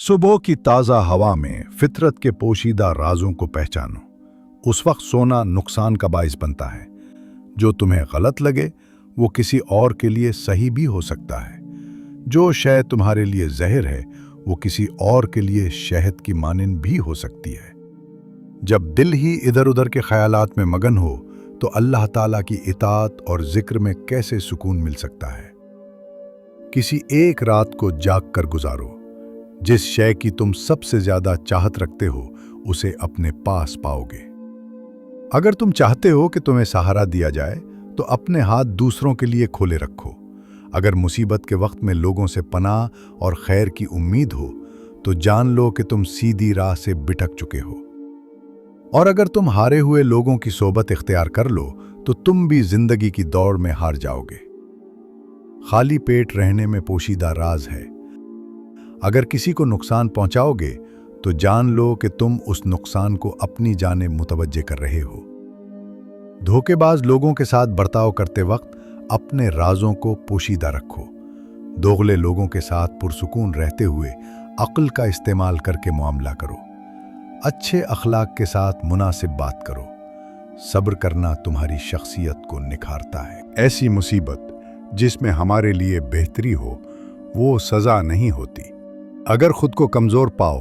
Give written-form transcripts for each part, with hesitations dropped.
सुबह की ताज़ा हवा में फितरत के पोशीदा राजों को पहचानो। उस वक्त सोना नुकसान का बाइस बनता है। जो तुम्हें गलत लगे वो किसी और के लिए सही भी हो सकता है। जो शय तुम्हारे लिए जहर है वो किसी और के लिए शहद की मानिंद भी हो सकती है। जब दिल ही इधर उधर के ख्यालात में मगन हो तो अल्लाह ताला की इताअत और जिक्र में कैसे सुकून मिल सकता है। किसी एक रात को जाग कर गुजारो। जिस शय की तुम सबसे ज्यादा चाहत रखते हो उसे अपने पास पाओगे। अगर तुम चाहते हो कि तुम्हें सहारा दिया जाए तो अपने हाथ दूसरों के लिए खोले रखो। अगर मुसीबत के वक्त में लोगों से पनाह और खैर की उम्मीद हो तो जान लो कि तुम सीधी राह से बिटक चुके हो। और अगर तुम हारे हुए लोगों की सोबत इख्तियार कर लो तो तुम भी जिंदगी की दौड़ में हार जाओगे। खाली पेट रहने में पोशीदा राज है। अगर किसी को नुकसान पहुंचाओगे तो जान लो कि तुम उस नुकसान को अपनी जानिब मुतवज्जे कर रहे हो। धोखेबाज लोगों के साथ बर्ताव करते वक्त अपने राजों को पोशीदा रखो। दोगले लोगों के साथ पुरसुकून रहते हुए अक्ल का इस्तेमाल करके मामला करो। अच्छे अखलाक के साथ मुनासिब बात करो। सब्र करना तुम्हारी शख्सियत को निखारता है। ऐसी मुसीबत जिसमें हमारे लिए बेहतरी हो वो सज़ा नहीं होती। अगर खुद को कमज़ोर पाओ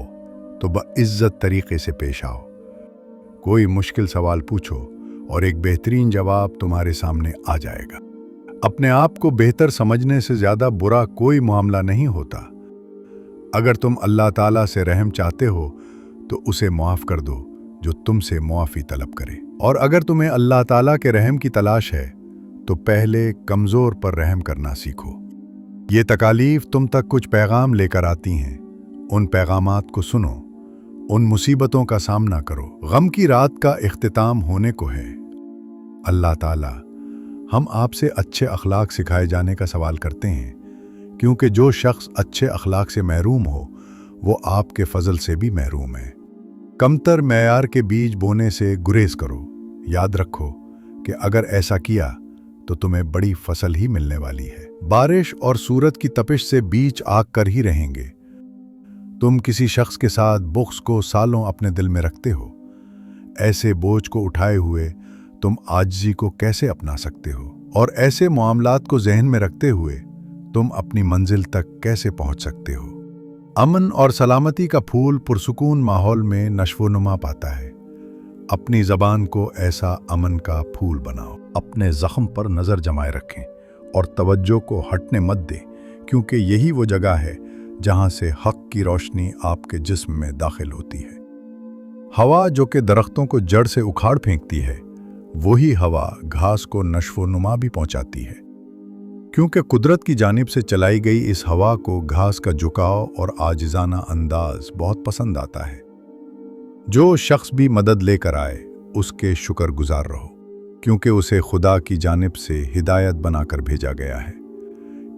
तो बइज्जत तरीके से पेश आओ। कोई मुश्किल सवाल पूछो और एक बेहतरीन जवाब तुम्हारे सामने आ जाएगा। अपने आप को बेहतर समझने से ज़्यादा बुरा कोई मामला नहीं होता। अगर तुम अल्लाह ताला से रहम चाहते हो तो उसे माफ़ कर दो जो तुमसे मुआफ़ी तलब करे। और अगर तुम्हें अल्लाह ताला के रहम की तलाश है तो पहले कमज़ोर पर रहम करना सीखो। ये तकालीफ तुम तक कुछ पैगाम लेकर आती हैं। उन पैगामात को सुनो, उन मुसीबतों का सामना करो। गम की रात का इख्तिताम होने को है। अल्लाह ताला हम आपसे अच्छे अखलाक सिखाए जाने का सवाल करते हैं, क्योंकि जो शख्स अच्छे अखलाक से महरूम हो वो आपके फजल से भी महरूम है। कमतर मैयार के बीज बोने से गुरेज करो। याद रखो कि अगर ऐसा किया तो तुम्हें बड़ी फसल ही मिलने वाली है। बारिश और सूरत की तपिश से बीज आग कर ही रहेंगे। तुम किसी शख्स के साथ बुग़्ज़ को सालों अपने दिल में रखते हो। ऐसे बोझ को उठाए हुए तुम आजिज़ी को कैसे अपना सकते हो? और ऐसे मामलात को जहन में रखते हुए तुम अपनी मंजिल तक कैसे पहुंच सकते हो? अमन और सलामती का फूल पुरसुकून माहौल में नश्वोनुमा पाता है। अपनी ज़बान को ऐसा अमन का फूल बनाओ। अपने ज़ख्म पर नज़र जमाए रखें और तवज्जो को हटने मत दें, क्योंकि यही वो जगह है जहाँ से हक़ की रोशनी आपके जिस्म में दाखिल होती है। हवा जो कि दरख्तों को जड़ से उखाड़ फेंकती है, वही हवा घास को नश्वोनुमा भी पहुँचाती है। क्योंकि कुदरत की जानिब से चलाई गई इस हवा को घास का झुकाव और आजिज़ाना अंदाज बहुत पसंद आता है। जो शख्स भी मदद लेकर आए उसके शुक्रगुजार रहो, क्योंकि उसे खुदा की जानिब से हिदायत बनाकर भेजा गया है।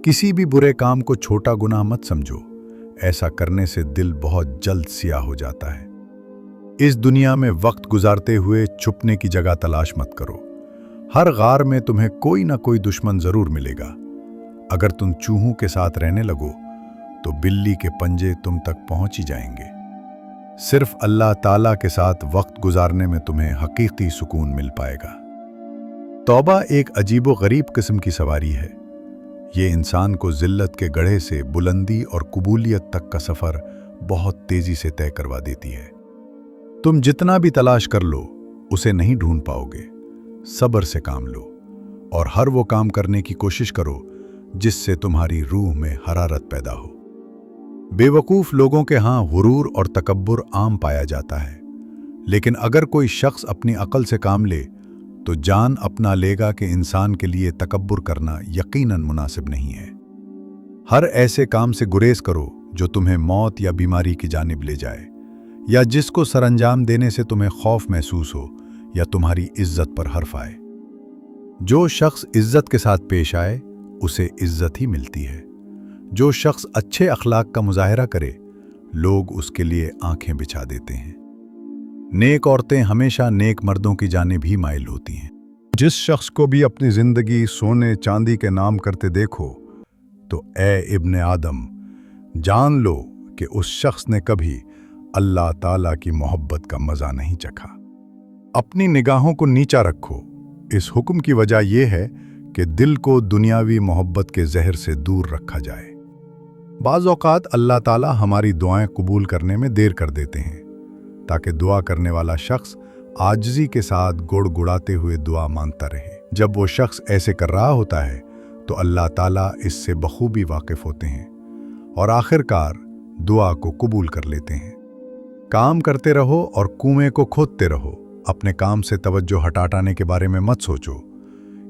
किसी भी बुरे काम को छोटा गुनाह मत समझो। ऐसा करने से दिल बहुत जल्द सियाह हो जाता है। इस दुनिया में वक्त गुजारते हुए छुपने की जगह तलाश मत करो। हर गार में तुम्हें कोई ना कोई दुश्मन जरूर मिलेगा। अगर तुम चूहों के साथ रहने लगो तो बिल्ली के पंजे तुम तक पहुंच ही जाएंगे। सिर्फ अल्लाह ताला के साथ वक्त गुजारने में तुम्हें हकीकी सुकून मिल पाएगा। तौबा एक अजीबो गरीब किस्म की सवारी है। ये इंसान को जिल्लत के गढ़े से बुलंदी और कबूलियत तक का सफ़र बहुत तेज़ी से तय करवा देती है। तुम जितना भी तलाश कर लो उसे नहीं ढूंढ पाओगे। सब्र से काम लो और हर वो काम करने की कोशिश करो जिससे तुम्हारी रूह में हरारत पैदा हो। बेवकूफ़ लोगों के यहाँ गुरूर और तकब्बुर आम पाया जाता है, लेकिन अगर कोई शख्स अपनी अक्ल से काम ले तो जान अपना लेगा कि इंसान के लिए तकब्बुर करना यकीनन मुनासिब नहीं है। हर ऐसे काम से गुरेज करो जो तुम्हें मौत या बीमारी की जानिब ले जाए, या जिसको सरअंजाम देने से तुम्हें खौफ महसूस हो या तुम्हारी इज्जत पर हर्फ आए। जो शख्स इज्जत के साथ पेश आए उसे इज्जत ही मिलती है। जो शख्स अच्छे अखलाक का मुजाहिरा करे लोग उसके लिए आंखें बिछा देते हैं। नेक औरतें हमेशा नेक मर्दों की जानिब ही माइल होती हैं। जिस शख्स को भी अपनी जिंदगी सोने चांदी के नाम करते देखो तो ए इब्ने आदम, जान लो कि उस शख्स ने कभी अल्लाह ताला की मोहब्बत का मज़ा नहीं चखा। अपनी निगाहों को नीचा रखो। इस हुक्म की वजह यह है कि दिल को दुनियावी मोहब्बत के जहर से दूर रखा जाए। बाज़ औक़ात अल्लाह ताला हमारी दुआएं कबूल करने में देर कर देते हैं ताकि दुआ करने वाला शख्स आजिज़ी के साथ गुड़गुड़ाते हुए दुआ मांगता रहे। जब वो शख्स ऐसे कर रहा होता है तो अल्लाह ताला इससे बखूबी वाकिफ़ होते हैं और आखिरकार दुआ को कबूल कर लेते हैं। काम करते रहो और कुएं को खोदते रहो। अपने काम से तवज्जो हटाने के बारे में मत सोचो,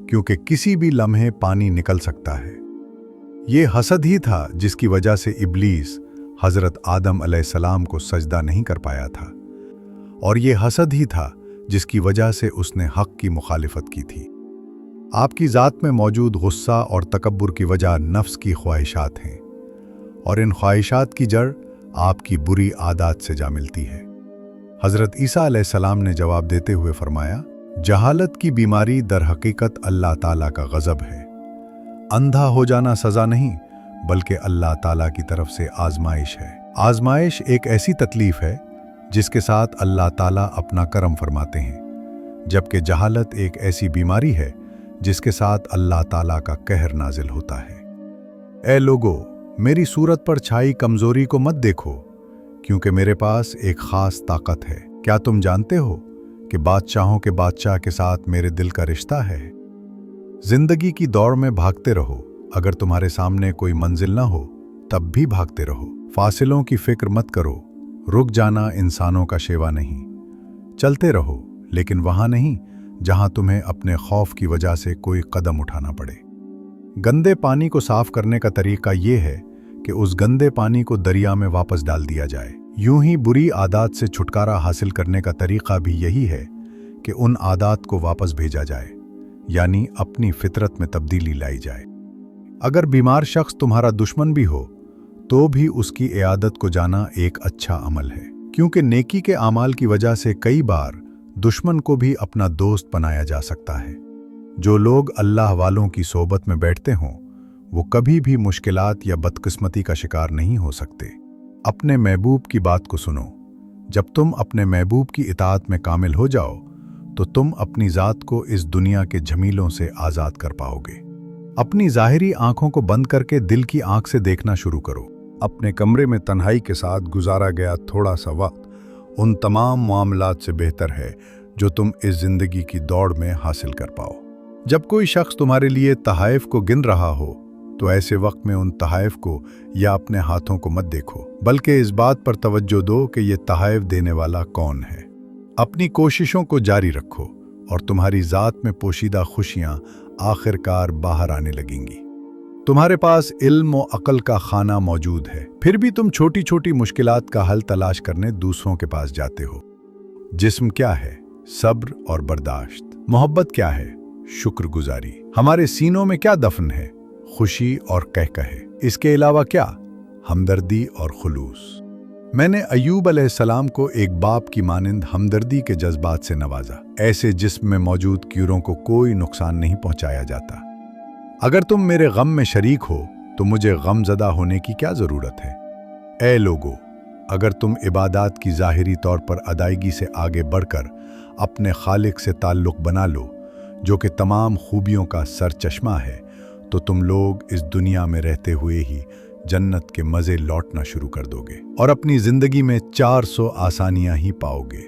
क्योंकि किसी भी लम्हे पानी निकल सकता है। ये हसद ही था जिसकी वजह से इब्लीस हज़रत आदम अलैहिस्सलाम को सजदा नहीं कर पाया था, और ये हसद ही था जिसकी वजह से उसने हक़ की मुखालिफत की थी। आपकी ज़ात में मौजूद गुस्सा और तकब्बुर की वजह नफ्स की ख्वाहिशात हैं, और इन ख्वाहिशात की जड़ आपकी बुरी आदत से जा मिलती है। हज़रत ईसा अलैहिस्सलाम ने जवाब देते हुए फरमाया, जहालत की बीमारी दर हकीकत अल्लाह ताला का गज़ब है। अंधा हो जाना सज़ा नहीं, बल्कि अल्लाह ताला की तरफ से आजमाइश है। आजमाइश एक ऐसी तकलीफ़ है जिसके साथ अल्लाह ताला अपना करम फरमाते हैं, जबकि जहालत एक ऐसी बीमारी है जिसके साथ अल्लाह ताला का कहर नाजिल होता है। ए लोगो, मेरी सूरत पर छाई कमज़ोरी को मत देखो, क्योंकि मेरे पास एक ख़ास ताकत है। क्या तुम जानते हो कि बादशाहों के बादशाह के साथ मेरे दिल का रिश्ता है? जिंदगी की दौड़ में भागते रहो। अगर तुम्हारे सामने कोई मंजिल ना हो तब भी भागते रहो। फासिलों की फिक्र मत करो। रुक जाना इंसानों का शेवा नहीं। चलते रहो, लेकिन वहां नहीं जहां तुम्हें अपने खौफ की वजह से कोई कदम उठाना पड़े। गंदे पानी को साफ करने का तरीका ये है कि उस गंदे पानी को दरिया में वापस डाल दिया जाए। यूं ही बुरी आदत से छुटकारा हासिल करने का तरीका भी यही है कि उन आदत को वापस भेजा जाए, यानी अपनी फितरत में तब्दीली लाई जाए। अगर बीमार शख्स तुम्हारा दुश्मन भी हो तो भी उसकी इयादत को जाना एक अच्छा अमल है, क्योंकि नेकी के आमाल की वजह से कई बार दुश्मन को भी अपना दोस्त बनाया जा सकता है। जो लोग अल्लाह वालों की सोबत में बैठते हों वो कभी भी मुश्किलात या बदकिस्मती का शिकार नहीं हो सकते। अपने महबूब की बात को सुनो। जब तुम अपने महबूब की इताअत में कामिल हो जाओ तो तुम अपनी ज़ात को इस दुनिया के झमीलों से आज़ाद कर पाओगे। अपनी ज़ाहिरी आंखों को बंद करके दिल की आंख से देखना शुरू करो। अपने कमरे में तन्हाई के साथ गुजारा गया थोड़ा सा वक्त उन तमाम मामलात से बेहतर है जो तुम इस जिंदगी की दौड़ में हासिल कर पाओ। जब कोई शख्स तुम्हारे लिए तहाइफ को गिन रहा हो तो ऐसे वक्त में उन तहाइफ को या अपने हाथों को मत देखो, बल्कि इस बात पर तवज्जो दो कि ये तहाइफ देने वाला कौन है। अपनी कोशिशों को जारी रखो और तुम्हारी ज़ात में पोशीदा खुशियां आखिरकार बाहर आने लगेंगी। तुम्हारे पास इल्म और अक्ल का खाना मौजूद है, फिर भी तुम छोटी छोटी मुश्किलात का हल तलाश करने दूसरों के पास जाते हो। जिस्म क्या है? सब्र और बर्दाश्त। मोहब्बत क्या है? शुक्रगुजारी। हमारे सीनों में क्या दफन है? खुशी और कहकहे। इसके अलावा क्या? हमदर्दी और खुलूस। मैंने अय्यूब अलैहिस्सलाम को एक बाप की मानिंद हमदर्दी के जज्बात से नवाजा। ऐसे जिस्म में मौजूद कीड़ों को कोई नुकसान नहीं पहुंचाया जाता। अगर तुम मेरे गम में शरीक हो तो मुझे गमज़दा होने की क्या ज़रूरत है? ए लोगो, अगर तुम इबादत की ज़ाहिरी तौर पर अदायगी से आगे बढ़कर अपने खालिक से ताल्लुक़ बना लो, जो कि तमाम खूबियों का सरचश्मा है, तो तुम लोग इस दुनिया में रहते हुए ही जन्नत के मज़े लौटना शुरू कर दोगे और अपनी ज़िंदगी में 400 आसानियां ही पाओगे।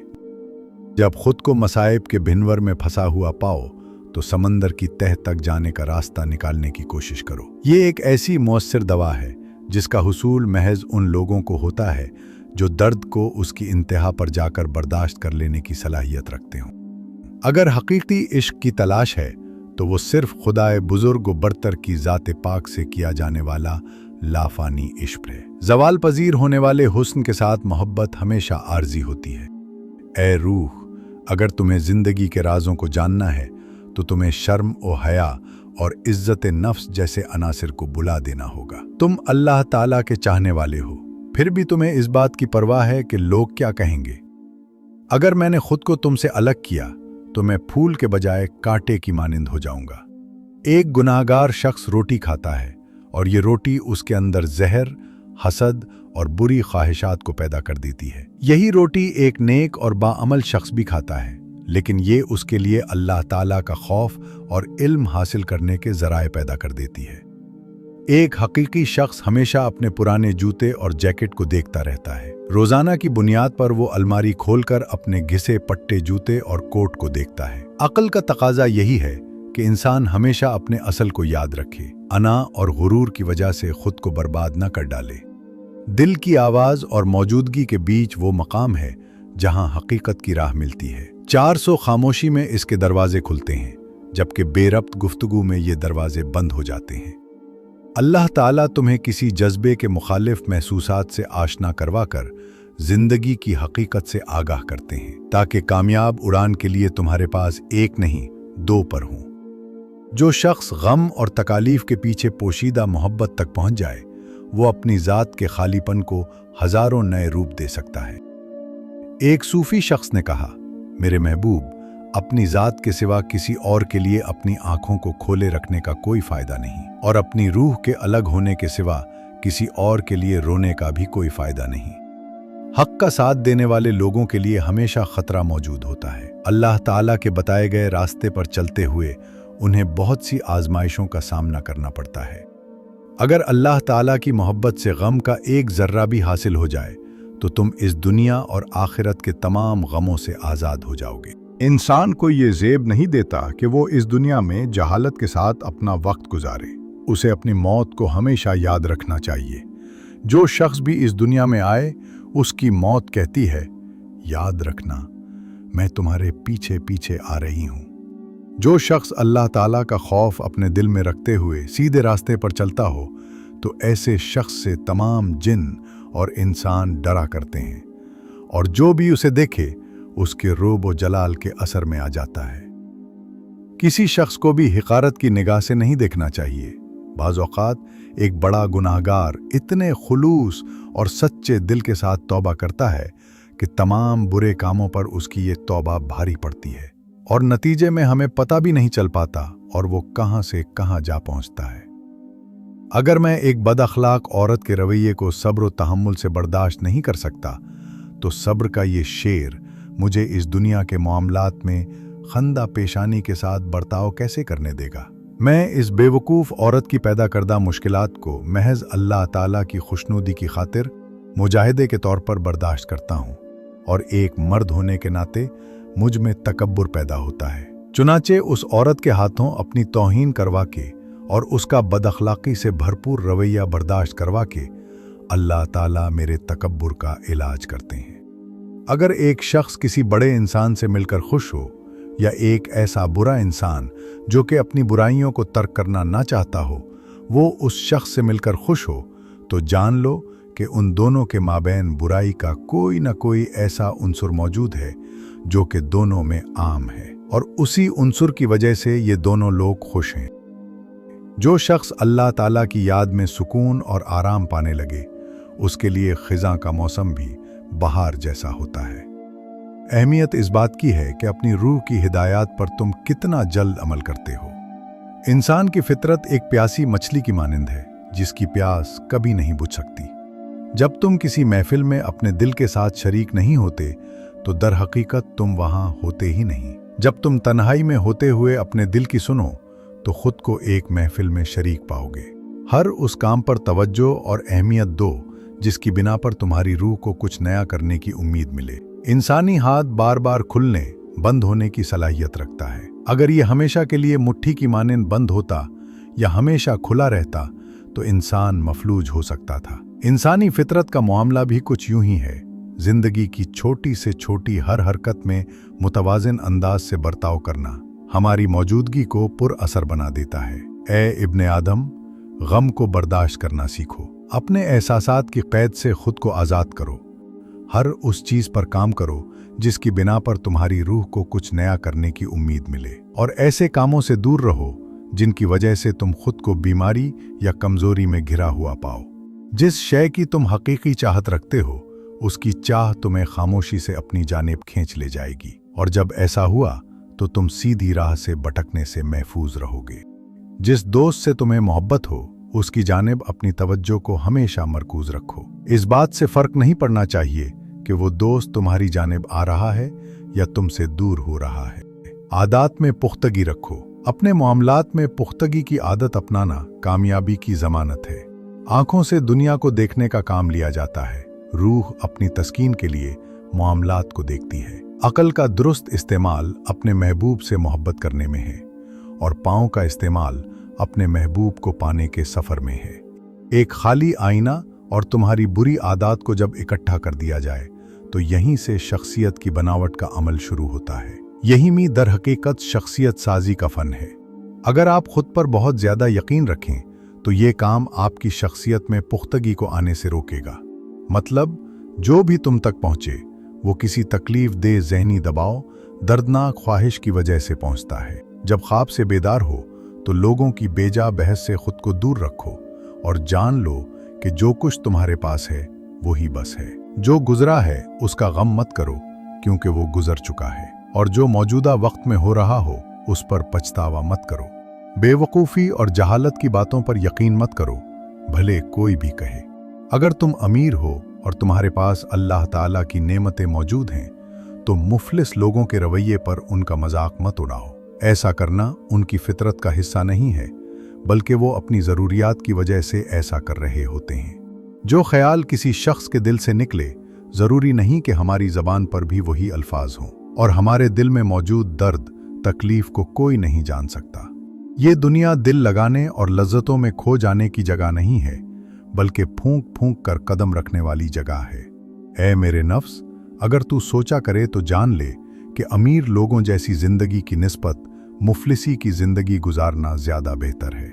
जब खुद को मसाइब के भिनवर में फंसा हुआ पाओ तो समंदर की तह तक जाने का रास्ता निकालने की कोशिश करो। ये एक ऐसी मौसर दवा है जिसका हुसूल महज उन लोगों को होता है जो दर्द को उसकी इंतहा पर जाकर बर्दाश्त कर लेने की सलाहियत रखते हों। अगर हकीकी इश्क की तलाश है तो वो सिर्फ खुदाए बुजुर्ग व बरतर की ज़ात पाक से किया जाने वाला लाफानी इश्क है। ज़वाल पजीर होने वाले हुस्न के साथ मोहब्बत हमेशा आर्जी होती है। ए रूह, अगर तुम्हें ज़िंदगी के राजों को जानना है तो तुम्हें शर्म और हया और इज्जत नफ्स जैसे अनासिर को बुला देना होगा। तुम अल्लाह ताला के चाहने वाले हो, फिर भी तुम्हें इस बात की परवाह है कि लोग क्या कहेंगे। अगर मैंने खुद को तुमसे अलग किया तो मैं फूल के बजाय कांटे की मानिंद हो जाऊंगा। एक गुनाहगार शख्स रोटी खाता है और ये रोटी उसके अंदर जहर, हसद और बुरी ख्वाहिशात को पैदा कर देती है। यही रोटी एक नेक और बाअमल शख्स भी खाता है, लेकिन ये उसके लिए अल्लाह ताला का खौफ और इल्म हासिल करने के ज़राए पैदा कर देती है। एक हकीकी शख्स हमेशा अपने पुराने जूते और जैकेट को देखता रहता है। रोजाना की बुनियाद पर वो अलमारी खोलकर अपने घिसे पट्टे जूते और कोट को देखता है। अक्ल का तकाजा यही है कि इंसान हमेशा अपने असल को याद रखे, अना और गुरूर की वजह से खुद को बर्बाद न कर डाले। दिल की आवाज और मौजूदगी के बीच वो मकाम है जहां हकीकत की राह मिलती है। 400 खामोशी में इसके दरवाजे खुलते हैं, जबकि बेरब्त गुफ्तगू में ये दरवाजे बंद हो जाते हैं। अल्लाह ताला तुम्हें किसी जज्बे के मुखालिफ महसूसात से आशना करवाकर जिंदगी की हकीकत से आगाह करते हैं, ताकि कामयाब उड़ान के लिए तुम्हारे पास एक नहीं 2 पर हों। जो शख्स गम और तकालीफ के पीछे पोशीदा मोहब्बत तक पहुंच जाए, वो अपनी ज़ात के खालीपन को हजारों नए रूप दे सकता है। एक सूफी शख्स ने कहा, मेरे महबूब, अपनी ज़ात के सिवा किसी और के लिए अपनी आंखों को खोले रखने का कोई फायदा नहीं, और अपनी रूह के अलग होने के सिवा किसी और के लिए रोने का भी कोई फायदा नहीं। हक का साथ देने वाले लोगों के लिए हमेशा खतरा मौजूद होता है। अल्लाह ताला के बताए गए रास्ते पर चलते हुए उन्हें बहुत सी आजमाइशों का सामना करना पड़ता है। अगर अल्लाह ताला की मोहब्बत से गम का एक जर्रा भी हासिल हो जाए तो तुम इस दुनिया और आखिरत के तमाम गमों से आज़ाद हो जाओगे। इंसान को ये ज़ेब नहीं देता कि वो इस दुनिया में जहालत के साथ अपना वक्त गुजारे। उसे अपनी मौत को हमेशा याद रखना चाहिए। जो शख्स भी इस दुनिया में आए, उसकी मौत कहती है, याद रखना, मैं तुम्हारे पीछे पीछे आ रही हूँ। जो शख्स अल्लाह ताला का खौफ अपने दिल में रखते हुए सीधे रास्ते पर चलता हो, तो ऐसे शख्स से तमाम जिन और इंसान डरा करते हैं, और जो भी उसे देखे उसके रोब व जलाल के असर में आ जाता है। किसी शख्स को भी हिकारत की निगाह से नहीं देखना चाहिए। बाज़ औक़ात एक बड़ा गुनाहगार इतने खुलूस और सच्चे दिल के साथ तौबा करता है कि तमाम बुरे कामों पर उसकी ये तौबा भारी पड़ती है, और नतीजे में हमें पता भी नहीं चल पाता और वो कहां से कहां जा पहुंचता है। अगर मैं एक बदअखलाक औरत के रवैये को सब्र व तहम्मुल से बर्दाश्त नहीं कर सकता, तो सब्र का ये शेर मुझे इस दुनिया के मामलात में खंदा पेशानी के साथ बर्ताव कैसे करने देगा। मैं इस बेवकूफ़ औरत की पैदा करदा मुश्किलात को महज अल्लाह ताला की खुशनुदी की खातिर मुजाहिदे के तौर पर बर्दाश्त करता हूँ, और एक मर्द होने के नाते मुझ में तकब्बुर पैदा होता है। चुनाचे उस औरत के हाथों अपनी तौहीन करवा के और उसका बदअखलाकी से भरपूर रवैया बर्दाश्त करवा के अल्लाह ताला मेरे तकब्बुर का इलाज करते हैं। अगर एक शख्स किसी बड़े इंसान से मिलकर खुश हो, या एक ऐसा बुरा इंसान जो कि अपनी बुराइयों को तर्क करना ना चाहता हो, वो उस शख्स से मिलकर खुश हो, तो जान लो कि उन दोनों के माबैन बुराई का कोई ना कोई ऐसा उन्सुर मौजूद है जो कि दोनों में आम है, और उसी उन्सुर की वजह से ये दोनों लोग खुश हैं। जो शख्स अल्लाह ताला की याद में सुकून और आराम पाने लगे, उसके लिए खिज़ां का मौसम भी बहार जैसा होता है। अहमियत इस बात की है कि अपनी रूह की हिदायत पर तुम कितना जल्द अमल करते हो। इंसान की फितरत एक प्यासी मछली की मानिंद है, जिसकी प्यास कभी नहीं बुझ सकती। जब तुम किसी महफिल में अपने दिल के साथ शरीक नहीं होते, तो दर हकीकत तुम वहां होते ही नहीं। जब तुम तन्हाई में होते हुए अपने दिल की सुनो, तो खुद को एक महफिल में शरीक पाओगे। हर उस काम पर तवज्जो और अहमियत दो जिसकी बिना पर तुम्हारी रूह को कुछ नया करने की उम्मीद मिले। इंसानी हाथ बार बार खुलने बंद होने की सलाहियत रखता है। अगर ये हमेशा के लिए मुट्ठी की मानिंद बंद होता या हमेशा खुला रहता, तो इंसान मफलूज हो सकता था। इंसानी फितरत का मामला भी कुछ यूं ही है। जिंदगी की छोटी से छोटी हर हरकत में मुतवाज़िन अंदाज से बर्ताव करना हमारी मौजूदगी को पुर असर बना देता है। ए इब्ने आदम, गम को बर्दाश्त करना सीखो। अपने एहसासात की कैद से खुद को आज़ाद करो। हर उस चीज़ पर काम करो जिसकी बिना पर तुम्हारी रूह को कुछ नया करने की उम्मीद मिले, और ऐसे कामों से दूर रहो जिनकी वजह से तुम खुद को बीमारी या कमजोरी में घिरा हुआ पाओ। जिस शय की तुम हकीकी चाहत रखते हो, उसकी चाह तुम्हें खामोशी से अपनी जानिब खींच ले जाएगी, और जब ऐसा हुआ तो तुम सीधी राह से भटकने से महफूज रहोगे। जिस दोस्त से तुम्हें मोहब्बत हो, उसकी जानिब अपनी तवज्जो को हमेशा मरकूज रखो। इस बात से फर्क नहीं पड़ना चाहिए कि वो दोस्त तुम्हारी जानिब आ रहा है या तुमसे दूर हो रहा है। आदत में पुख्तगी रखो। अपने मामलात में पुख्तगी की आदत अपनाना कामयाबी की जमानत है। आंखों से दुनिया को देखने का काम लिया जाता है, रूह अपनी तस्कीन के लिए मामलात को देखती है। अकल का दुरुस्त इस्तेमाल अपने महबूब से मोहब्बत करने में है और पाँव का इस्तेमाल अपने महबूब को पाने के सफर में है। एक खाली आईना और तुम्हारी बुरी आदत को जब इकट्ठा कर दिया जाए तो यहीं से शख्सियत की बनावट का अमल शुरू होता है। यही में दर हकीकत शख्सियत साजी का फन है। अगर आप खुद पर बहुत ज्यादा यकीन रखें तो ये काम आपकी शख्सियत में पुख्तगी को आने से रोकेगा। मतलब जो भी तुम तक पहुंचे वो किसी तकलीफ दे ज़हनी दबाव, दर्दनाक ख्वाहिश की वजह से पहुंचता है। जब ख्वाब से बेदार हो तो लोगों की बेजा बहस से खुद को दूर रखो और जान लो कि जो कुछ तुम्हारे पास है वही बस है। जो गुजरा है उसका गम मत करो क्योंकि वो गुजर चुका है, और जो मौजूदा वक्त में हो रहा हो उस पर पछतावा मत करो। बेवकूफ़ी और जहालत की बातों पर यकीन मत करो, भले कोई भी कहे। अगर तुम अमीर हो और तुम्हारे पास अल्लाह ताला की नेमतें मौजूद हैं तो मुफलिस लोगों के रवैये पर उनका मजाक मत उड़ाओ। ऐसा करना उनकी फितरत का हिस्सा नहीं है, बल्कि वो अपनी ज़रूरियात की वजह से ऐसा कर रहे होते हैं। जो ख्याल किसी शख्स के दिल से निकले ज़रूरी नहीं कि हमारी ज़बान पर भी वही अल्फाज हों, और हमारे दिल में मौजूद दर्द तकलीफ को कोई नहीं जान सकता। ये दुनिया दिल लगाने और लज्जतों में खो जाने की जगह नहीं है, बल्कि फूंक फूंक कर कदम रखने वाली जगह है। ऐ मेरे नफ्स, अगर तू सोचा करे तो जान ले कि अमीर लोगों जैसी जिंदगी की निस्बत मुफलिसी की जिंदगी गुजारना ज्यादा बेहतर है।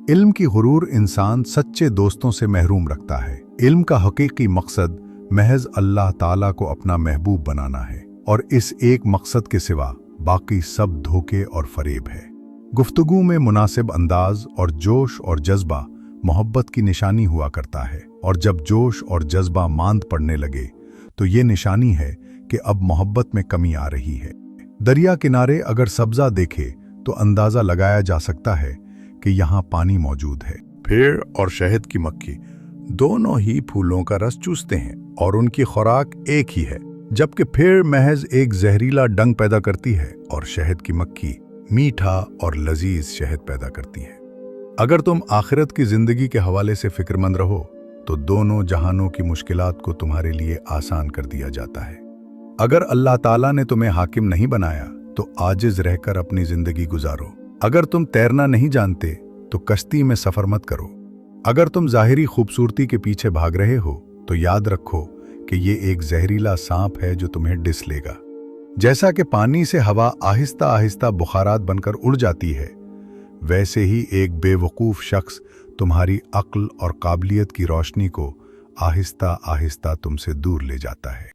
इल्म की गुरूर इंसान सच्चे दोस्तों से महरूम रखता है। इल्म का हकीकी मकसद महज अल्लाह ताला को अपना महबूब बनाना है, और इस एक मकसद के सिवा बाकी सब धोखे और फरेब है। गुफ्तगू में मुनासिब अंदाज और जोश और जज्बा मोहब्बत की निशानी हुआ करता है, और जब जोश और जज्बा मांद पड़ने लगे तो ये निशानी है कि अब मोहब्बत में कमी आ रही है। दरिया किनारे अगर सब्जा देखे तो अंदाजा लगाया जा सकता है कि यहाँ पानी मौजूद है। भेड़ और शहद की मक्खी दोनों ही फूलों का रस चूसते हैं और उनकी खुराक एक ही है, जबकि भेड़ महज एक जहरीला डंक पैदा करती है और शहद की मक्खी मीठा और लजीज शहद पैदा करती है। अगर तुम आखिरत की जिंदगी के हवाले से फिक्रमंद रहो तो दोनों जहानों की मुश्किलात को तुम्हारे लिए आसान कर दिया जाता है। अगर अल्लाह ताला ने तुम्हें हाकिम नहीं बनाया तो आजिज रहकर अपनी जिंदगी गुजारो। अगर तुम तैरना नहीं जानते तो कश्ती में सफर मत करो। अगर तुम जाहिरी खूबसूरती के पीछे भाग रहे हो तो याद रखो कि ये एक जहरीला सांप है जो तुम्हें डिस लेगा। जैसा कि पानी से हवा आहिस्ता आहिस्ता बुखारात बनकर उड़ जाती है, वैसे ही एक बेवकूफ़ शख्स तुम्हारी अक्ल और काबिलियत की रोशनी को आहिस्ता आहिस्ता तुमसे दूर ले जाता है।